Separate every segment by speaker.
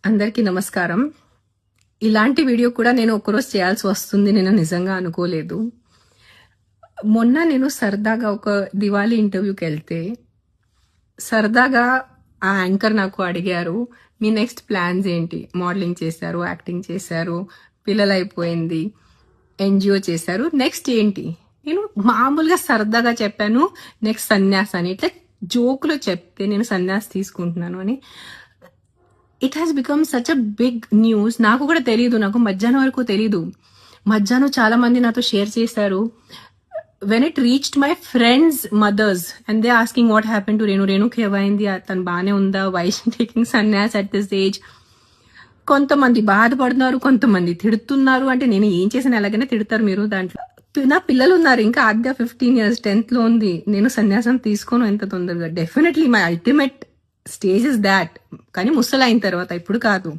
Speaker 1: అందరికీ నమస్కారం. ఇలాంటి వీడియో కూడా నేను ఒకరోజు చేయాల్సి వస్తుంది నేను నిజంగా అనుకోలేదు. మొన్న నేను సరదాగా ఒక దివాళీ ఇంటర్వ్యూకి వెళ్తే సరదాగా ఆ యాంకర్ నాకు అడిగారు, మీ నెక్స్ట్ ప్లాన్స్ ఏంటి? మోడలింగ్ చేశారు, యాక్టింగ్ చేశారు, పిల్లలు అయిపోయింది, ఎన్జిఓ చేశారు, నెక్స్ట్ ఏంటి? నేను మామూలుగా సరదాగా చెప్పాను నెక్స్ట్ సన్యాస్ అని. ఇట్లా జోకులో చెప్తే నేను సన్యాస్ తీసుకుంటున్నాను అని it has become such a big news. నాకు కూడా తెలియదు, నాకు మధ్యాహ్నం వరకు తెలీదు. మధ్యాహ్నం చాలా మంది నాతో షేర్ చేశారు. When it reached my friends mothers and they asking what happen to రేణుకి ఏమైంది, తను బాగానే ఉందా, why she taking sanyas at this age. కొంతమంది బాధపడుతున్నారు, కొంతమంది తిడుతున్నారు. అంటే నేను ఏం చేసిన ఎలాగైనా తిడతారు మీరు దాంట్లో. నా పిల్లలు ఉన్నారు, ఇంకా ఆద్య 15 years 10th లో ఉంది. నేను సన్యాసం తీసుకోను ఎంత తొందరగా. Definitely my ultimate stage is that. కానీ ముసలు అయిన తర్వాత, ఇప్పుడు కాదు.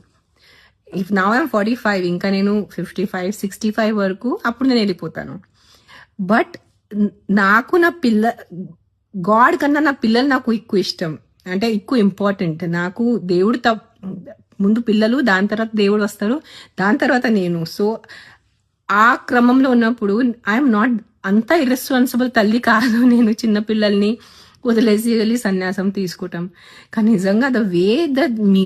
Speaker 1: ఇఫ్ నౌ ఐఎమ్ 45, ఇంకా నేను 55 65 వరకు అప్పుడు నేను వెళ్ళిపోతాను. బట్ నాకు నా గాడ్ కన్నా నా పిల్లలు నాకు ఎక్కువ ఇష్టం, అంటే ఎక్కువ ఇంపార్టెంట్. నాకు దేవుడు ముందు పిల్లలు, దాని తర్వాత దేవుడు వస్తారు, దాని తర్వాత నేను. సో ఆ క్రమంలో ఉన్నప్పుడు ఐఎమ్ నాట్ అంత ఇర్రెస్పాన్సిబుల్ తల్లి కాదు నేను. చిన్న పిల్లల్ని వదిలేసి వెళ్ళి సన్యాసం తీసుకుంటాం. కానీ నిజంగా ద వే దట్ మీ